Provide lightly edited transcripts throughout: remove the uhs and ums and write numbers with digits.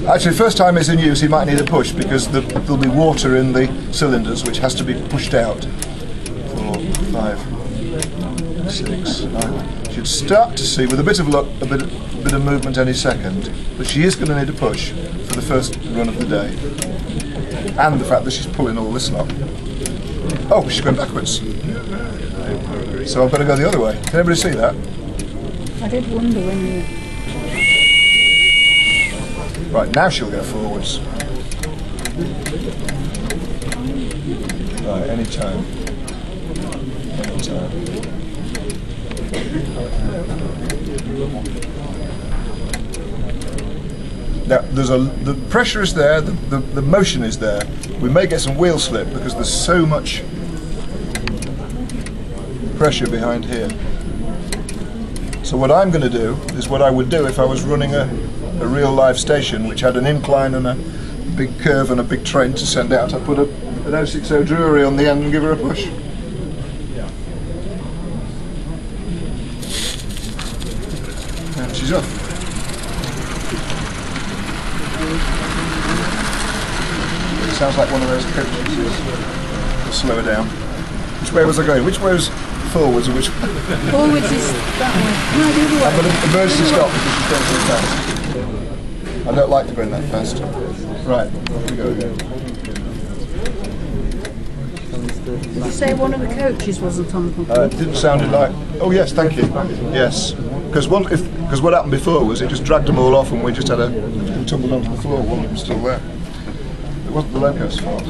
Actually, first time it's in use, you might need a push because there'll be water in the cylinders, which has to be pushed out. 4, 5, 6, 9. Should start to see, with a bit of luck, a bit of movement any second. But she is going to need a push for the first run of the day, and the fact that she's pulling all this lot. Oh, she's going backwards. So I've got to go the other way. Can everybody see that? I did wonder when you... Right, now she'll go forwards. Right, any time. Any time. Now, the pressure is there, the motion is there. We may get some wheel slip because there's so much pressure behind here. So what I'm going to do is what I would do if I was running a real live station which had an incline and a big curve and a big train to send out. I'd put an 060 Drury on the end and give her a push. And she's off. It sounds like one of those coaches. We'll slow her down. Which way was I going? Which way was forwards and which way? Forwards is that way. No, the other way. I'm going to emergency stop because she's going too fast. I don't like to go in that fast. Right, off we go again. Did you say one of the coaches wasn't on the It didn't sound like... Oh yes, thank you. Yes. Because what happened before was it just dragged them all off and we just had a... We tumbled onto the floor while it was still there. It wasn't the loco's fault.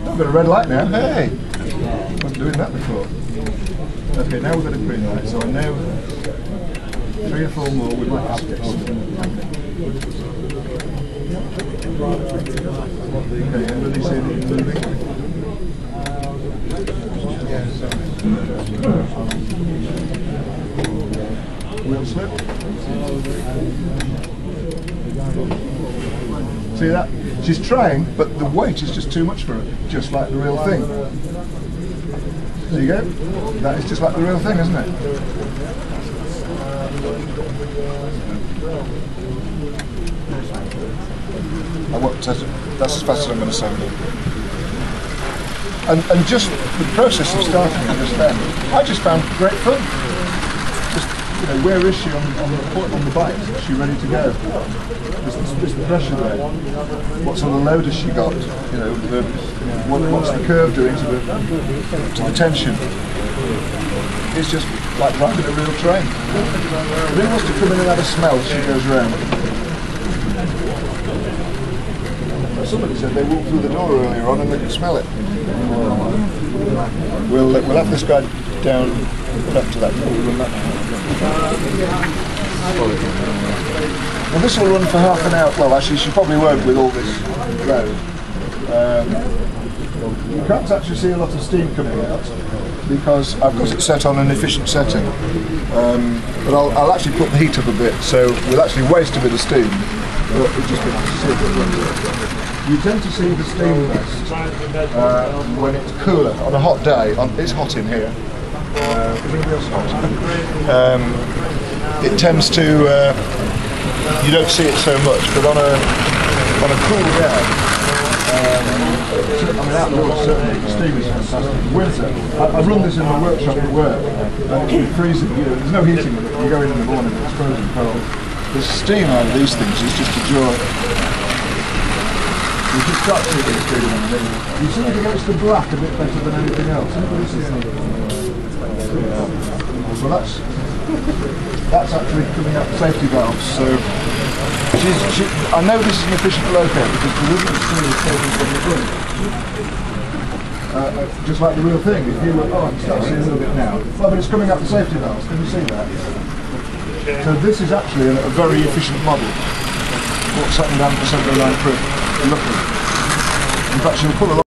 I've got a red light now. Hey! Wasn't doing that before. Okay, now we've got a green light, so I know 3 or 4 more we'd like to get on. Okay, everybody see anything moving? Wheel slip. See that? She's trying, but the weight is just too much for her, just like the real thing. There you go. That is just like the real thing, isn't it? I won't test it. That's as fast as I'm going to sound it. And just the process of starting it just then, I just found great fun. Just, you know, where is she on the bike? Is she ready to go? Is the pressure there? What sort of load has she got? You know, what's the curve doing to the tension? It's just like riding a real train. If it wants to come in and have a smell, she goes round. Somebody said they walked through the door earlier on and they could smell it. We'll have this guy down up to that. Well, this will run for half an hour. Well, actually, she probably won't with all this road. You can't actually see a lot of steam coming out because I've got it set on an efficient setting. But I'll actually put the heat up a bit, so we'll actually waste a bit of steam. But it'll just be nice to see it. You tend to see the steam best when it's cooler. On a hot day, it's hot in here. Is anybody else hot? It tends to, you don't see it so much, but on a cool day, I mean outdoors certainly, the steam is fantastic. Winter, I run this in the workshop at work, and it's freezing, you know, there's no heating in it. You go in the morning, it's frozen cold. The steam out of these things is just a joy. You just start seeing this steam on the You seem to get the black a bit better than anything else. Anybody see anything? Well, that's actually coming out the safety valves. So I know this is an efficient loco because the movement steam is taken from the front. Just like the real thing. If you were, I can start seeing a little bit now. Well, but it's coming out the safety valves. Can you see that? So this is actually a very efficient model. 47% of the line proof. Lovely. In fact, she'll pull a lot.